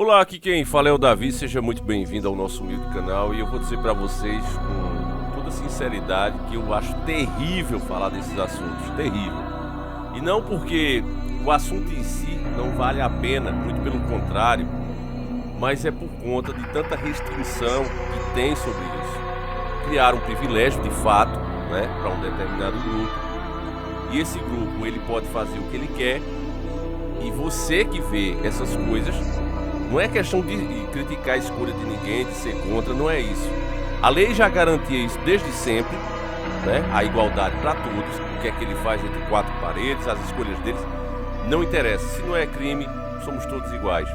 Olá, aqui quem fala é o Davi, seja muito bem-vindo ao nosso humilde canal e eu vou dizer para vocês com toda sinceridade que eu acho terrível falar desses assuntos, terrível. E não porque o assunto em si não vale a pena, muito pelo contrário, mas é por conta de tanta restrição que tem sobre isso. Criar um privilégio de fato, né, para um determinado grupo, e esse grupo ele pode fazer o que ele quer, e você que vê essas coisas. Não é questão de criticar a escolha de ninguém, de ser contra, não é isso. A lei já garantia isso desde sempre, né? A igualdade para todos, o que é que ele faz entre quatro paredes, as escolhas deles, não interessa. Se não é crime, somos todos iguais.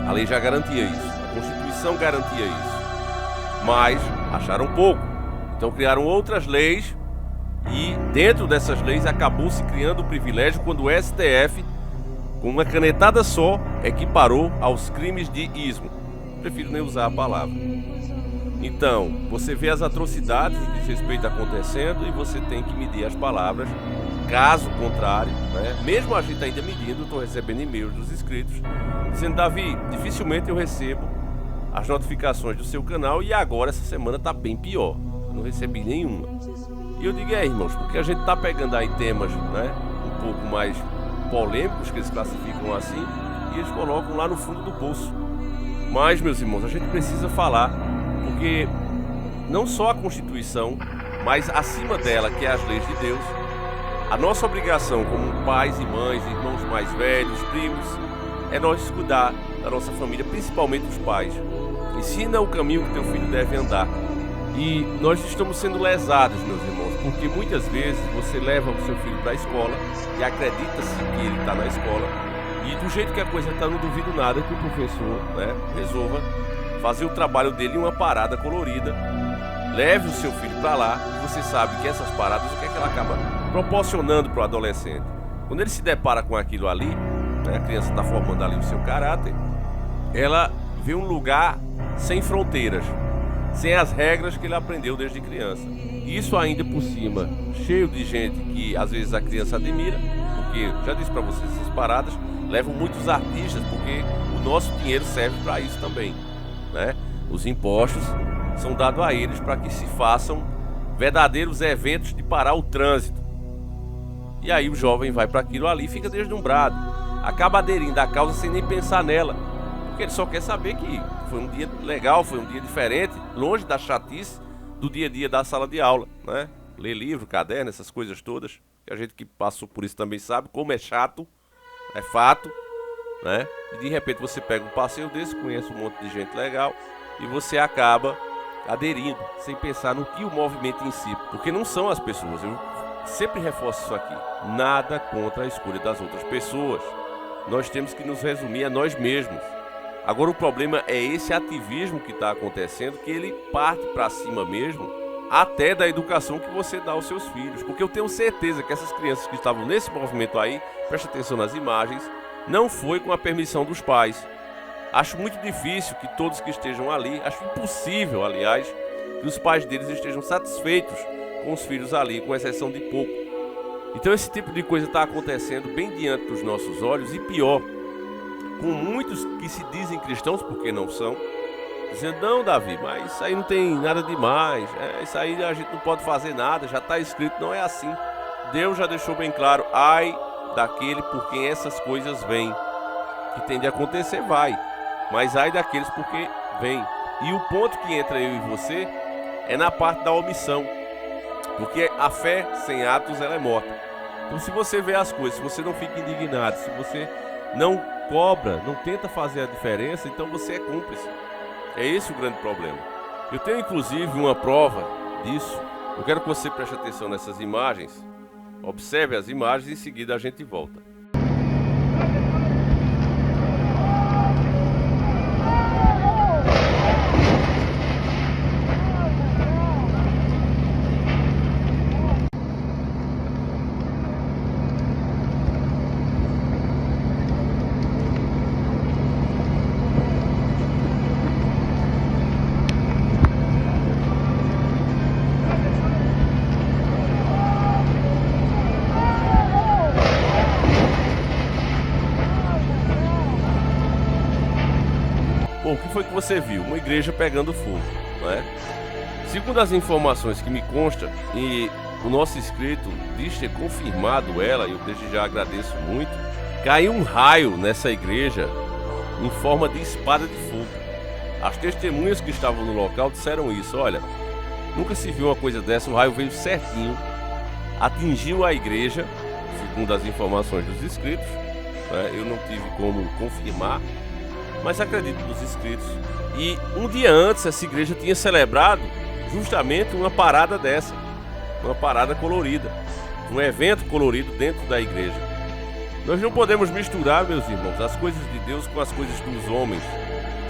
A lei já garantia isso, a Constituição garantia isso. Mas acharam pouco, então criaram outras leis e dentro dessas leis acabou se criando o privilégio quando o STF, com uma canetada só, equiparou aos crimes de ismo. Prefiro nem usar a palavra. Então, você vê as atrocidades de desrespeito acontecendo e você tem que medir as palavras. Caso contrário, né? Mesmo a gente ainda medindo, estou recebendo e-mails dos inscritos dizendo: Davi, dificilmente eu recebo as notificações do seu canal e agora essa semana está bem pior. Eu não recebi nenhuma. E eu digo: irmãos, porque a gente está pegando aí temas, né, um pouco mais polêmicos, que eles classificam assim, e eles colocam lá no fundo do poço. Mas, meus irmãos, a gente precisa falar, porque não só a Constituição, mas acima dela, que é as leis de Deus, a nossa obrigação como pais e mães, irmãos mais velhos, primos, é nós cuidar da nossa família, principalmente os pais. Ensina o caminho que teu filho deve andar. E nós estamos sendo lesados, meus irmãos, porque muitas vezes você leva o seu filho para a escola e acredita-se que ele está na escola, e do jeito que a coisa está, não duvido nada que o professor, né, resolva fazer o trabalho dele em uma parada colorida. Leve o seu filho para lá e você sabe que essas paradas, o que é que ela acaba proporcionando para o adolescente? Quando ele se depara com aquilo ali, né, a criança está formando ali o seu caráter, ela vê um lugar sem fronteiras, sem as regras que ele aprendeu desde criança. Isso ainda por cima, cheio de gente que às vezes a criança admira, porque, já disse para vocês, essas paradas levam muitos artistas, porque o nosso dinheiro serve para isso também, né? Os impostos são dados a eles para que se façam verdadeiros eventos de parar o trânsito. E aí o jovem vai para aquilo ali e fica deslumbrado, acaba aderindo à causa sem nem pensar nela, porque ele só quer saber que foi um dia legal, foi um dia diferente, longe da chatice do dia a dia da sala de aula, né? Ler livro, caderno, essas coisas todas, que a gente que passou por isso também sabe como é chato, é fato, né? E de repente você pega um passeio desse, conhece um monte de gente legal e você acaba aderindo, sem pensar no que o movimento em si, porque não são as pessoas. Eu sempre reforço isso aqui, nada contra a escolha das outras pessoas, nós temos que nos resumir a nós mesmos. Agora o problema é esse ativismo que está acontecendo, que ele parte para cima mesmo, até da educação que você dá aos seus filhos. Porque eu tenho certeza que essas crianças que estavam nesse movimento aí, preste atenção nas imagens, não foi com a permissão dos pais. Acho muito difícil que todos que estejam ali, acho impossível, aliás, que os pais deles estejam satisfeitos com os filhos ali, com exceção de pouco. Então esse tipo de coisa está acontecendo bem diante dos nossos olhos e pior, com muitos que se dizem cristãos, porque não são, dizendo: não, Davi, mas isso aí não tem nada demais, isso aí a gente não pode fazer nada, já está escrito. Não é assim. Deus já deixou bem claro: ai daquele por quem essas coisas vêm. Que tem de acontecer, vai, mas ai daqueles porque vêm. E o ponto que entra eu e você é na parte da omissão, porque a fé sem atos ela é morta. Então se você vê as coisas, se você não fica indignado, se você não cobra, não tenta fazer a diferença, então você é cúmplice. É esse o grande problema. Eu tenho inclusive uma prova disso. Eu quero que você preste atenção nessas imagens. Observe as imagens e em seguida a gente volta. Bom, o que foi que você viu? Uma igreja pegando fogo, não é? Segundo as informações que me constam, e o nosso inscrito diz ter confirmado ela, e eu desde já agradeço muito, caiu um raio nessa igreja em forma de espada de fogo. As testemunhas que estavam no local disseram isso: olha, nunca se viu uma coisa dessa, o raio veio certinho, atingiu a igreja, segundo as informações dos inscritos, né? Eu não tive como confirmar, mas acredito nos inscritos. E um dia antes essa igreja tinha celebrado justamente uma parada dessa, uma parada colorida, um evento colorido dentro da igreja. Nós não podemos misturar, meus irmãos, as coisas de Deus com as coisas dos homens.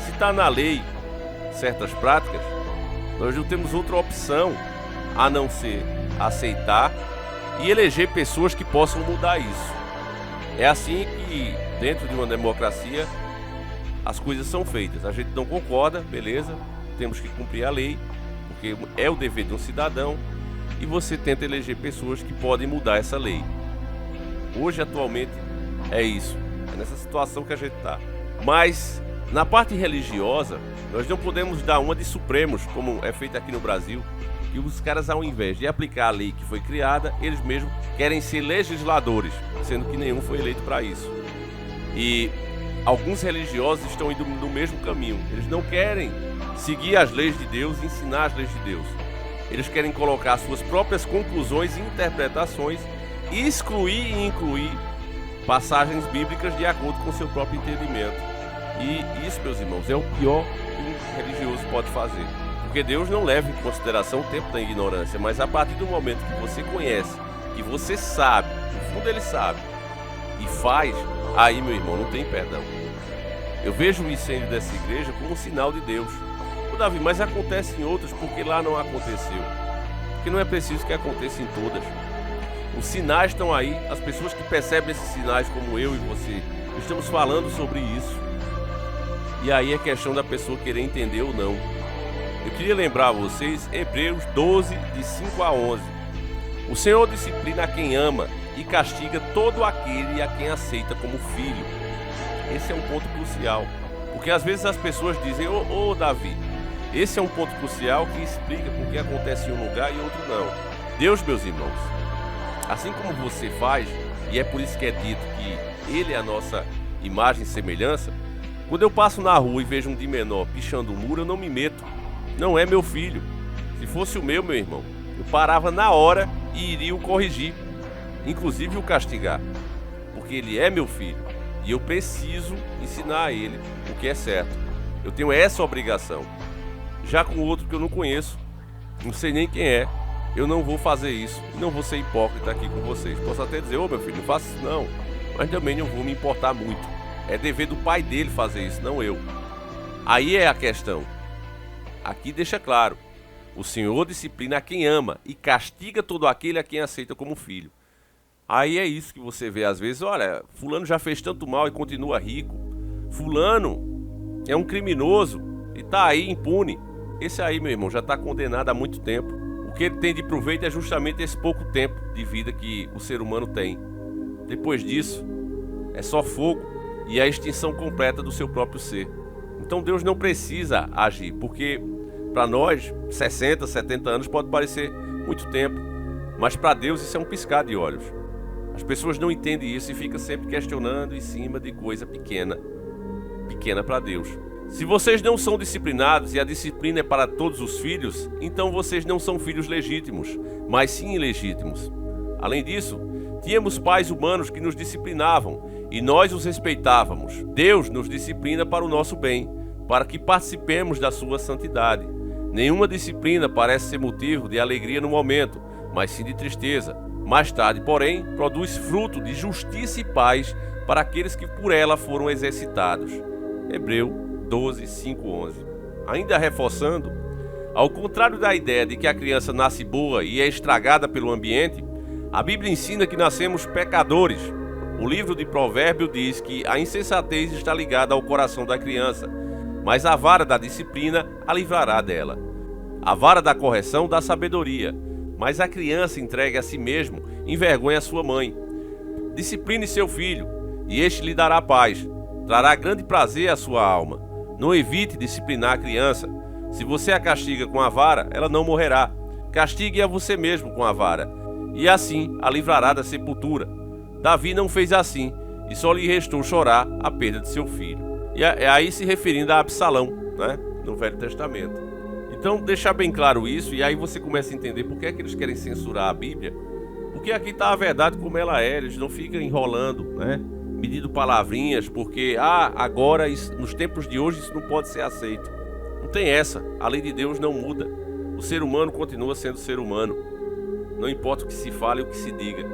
Se está na lei certas práticas, nós não temos outra opção a não ser aceitar e eleger pessoas que possam mudar isso. É assim que, dentro de uma democracia, as coisas são feitas. A gente não concorda, beleza, temos que cumprir a lei, porque é o dever de um cidadão, e você tenta eleger pessoas que podem mudar essa lei. Hoje, atualmente, é isso, é nessa situação que a gente está. Mas, na parte religiosa, nós não podemos dar uma de supremos, como é feito aqui no Brasil, que os caras, ao invés de aplicar a lei que foi criada, eles mesmos querem ser legisladores, sendo que nenhum foi eleito para isso. E alguns religiosos estão indo no mesmo caminho. Eles não querem seguir as leis de Deus, ensinar as leis de Deus. Eles querem colocar suas próprias conclusões e interpretações, excluir e incluir passagens bíblicas de acordo com o seu próprio entendimento. E isso, meus irmãos, é o pior que um religioso pode fazer. Porque Deus não leva em consideração o tempo da ignorância, mas a partir do momento que você conhece, que você sabe, no fundo ele sabe, e faz, aí, meu irmão, não tem perdão. Eu vejo o incêndio dessa igreja como um sinal de Deus. Ô Davi, mas acontece em outras porque lá não aconteceu. Porque não é preciso que aconteça em todas. Os sinais estão aí, as pessoas que percebem esses sinais, como eu e você, estamos falando sobre isso. E aí é questão da pessoa querer entender ou não. Eu queria lembrar a vocês, Hebreus 12, de 5 a 11. O Senhor disciplina a quem ama e castiga todo aquele a quem aceita como filho. Esse é um ponto crucial, porque às vezes as pessoas dizem: ô Davi, esse é um ponto crucial que explica por que acontece em um lugar e outro não. Deus, meus irmãos, assim como você faz, e é por isso que é dito que Ele é a nossa imagem e semelhança, quando eu passo na rua e vejo um de menor pichando o muro, eu não me meto. Não é meu filho. Se fosse o meu irmão, eu parava na hora e iria o corrigir, inclusive o castigar, porque ele é meu filho e eu preciso ensinar a ele o que é certo. Eu tenho essa obrigação. Já com o outro que eu não conheço, não sei nem quem é, eu não vou fazer isso e não vou ser hipócrita aqui com vocês. Posso até dizer: ô meu filho, não faça isso não, mas também não vou me importar muito. É dever do pai dele fazer isso, não eu. Aí é a questão. Aqui deixa claro: o Senhor disciplina a quem ama e castiga todo aquele a quem aceita como filho. Aí é isso que você vê às vezes: olha, fulano já fez tanto mal e continua rico. Fulano é um criminoso e tá aí impune. Esse aí, meu irmão, já está condenado há muito tempo. O que ele tem de proveito é justamente esse pouco tempo de vida que o ser humano tem. Depois disso, é só fogo e a extinção completa do seu próprio ser. Então Deus não precisa agir, porque para nós 60, 70 anos pode parecer muito tempo, mas para Deus isso é um piscar de olhos. As pessoas não entendem isso e ficam sempre questionando em cima de coisa pequena para Deus. Se vocês não são disciplinados e a disciplina é para todos os filhos, então vocês não são filhos legítimos, mas sim ilegítimos. Além disso, tínhamos pais humanos que nos disciplinavam e nós os respeitávamos. Deus nos disciplina para o nosso bem, para que participemos da sua santidade. Nenhuma disciplina parece ser motivo de alegria no momento, mas sim de tristeza. Mais tarde, porém, produz fruto de justiça e paz para aqueles que por ela foram exercitados. Hebreus 12, 5, 11. Ainda reforçando, ao contrário da ideia de que a criança nasce boa e é estragada pelo ambiente, a Bíblia ensina que nascemos pecadores. O livro de Provérbios diz que a insensatez está ligada ao coração da criança, mas a vara da disciplina a livrará dela. A vara da correção dá sabedoria, mas a criança entregue a si mesmo envergonha sua mãe. Discipline seu filho, e este lhe dará paz, trará grande prazer à sua alma. Não evite disciplinar a criança. Se você a castiga com a vara, ela não morrerá. Castigue a você mesmo com a vara, e assim a livrará da sepultura. Davi não fez assim, e só lhe restou chorar a perda de seu filho. E é aí se referindo a Absalão, né, no Velho Testamento. Então, deixar bem claro isso, e aí você começa a entender por que é que eles querem censurar a Bíblia. Porque aqui está a verdade como ela é, eles não ficam enrolando, né, medindo palavrinhas, porque, agora, nos tempos de hoje, isso não pode ser aceito. Não tem essa, a lei de Deus não muda. O ser humano continua sendo ser humano. Não importa o que se fale e o que se diga.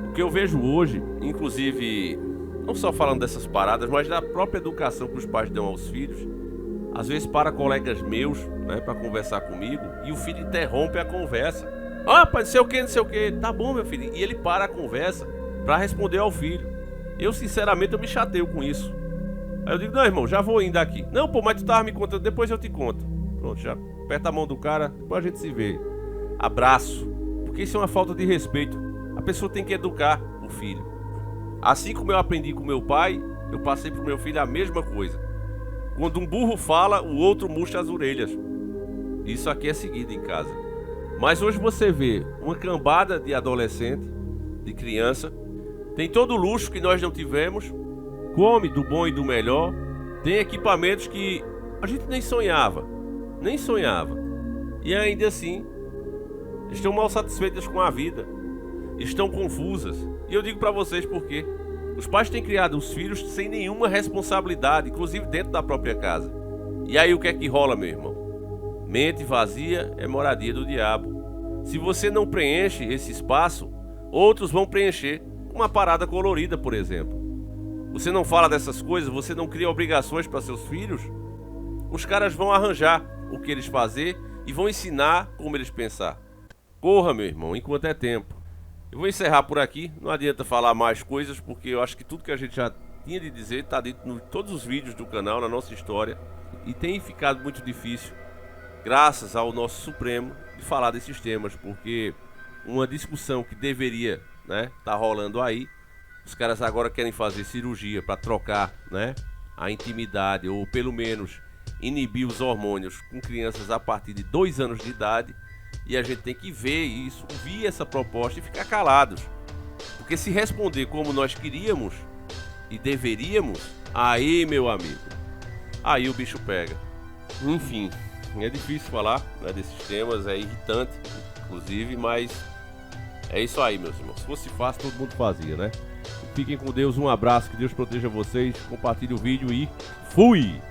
O que eu vejo hoje, inclusive, não só falando dessas paradas, mas da própria educação que os pais dão aos filhos, às vezes para colegas meus, né, para conversar comigo, e o filho interrompe a conversa. Pai, não sei o que. Tá bom, meu filho. E ele para a conversa para responder ao filho. Eu, sinceramente, eu me chateio com isso. Aí eu digo, não, irmão, já vou indo aqui. Não, pô, mas tu tava me contando, depois eu te conto. Pronto, já aperta a mão do cara, depois a gente se vê. Abraço. Porque isso é uma falta de respeito. A pessoa tem que educar o filho. Assim como eu aprendi com meu pai, eu passei pro meu filho a mesma coisa. Quando um burro fala, o outro murcha as orelhas. Isso aqui é seguido em casa. Mas hoje você vê uma cambada de adolescente, de criança, tem todo o luxo que nós não tivemos, come do bom e do melhor, tem equipamentos que a gente nem sonhava. E ainda assim, estão mal satisfeitas com a vida, estão confusas. E eu digo para vocês por quê. Os pais têm criado os filhos sem nenhuma responsabilidade, inclusive dentro da própria casa. E aí o que é que rola, meu irmão? Mente vazia é moradia do diabo. Se você não preenche esse espaço, outros vão preencher com uma parada colorida, por exemplo. Você não fala dessas coisas, você não cria obrigações para seus filhos, os caras vão arranjar o que eles fazer e vão ensinar como eles pensar. Corra, meu irmão, enquanto é tempo. Eu vou encerrar por aqui, não adianta falar mais coisas, porque eu acho que tudo que a gente já tinha de dizer está dito em todos os vídeos do canal, na nossa história, e tem ficado muito difícil, graças ao nosso Supremo, de falar desses temas, porque uma discussão que deveria, né, tá rolando aí, os caras agora querem fazer cirurgia para trocar, né, a intimidade, ou pelo menos inibir os hormônios com crianças a partir de 2 anos de idade. E a gente tem que ver isso, ouvir essa proposta e ficar calados. Porque se responder como nós queríamos e deveríamos, aí, meu amigo, aí o bicho pega. Enfim, é difícil falar, né, desses temas, é irritante, inclusive, mas é isso aí, meus irmãos. Se fosse fácil, todo mundo fazia, né? Fiquem com Deus, um abraço, que Deus proteja vocês, compartilhe o vídeo e fui!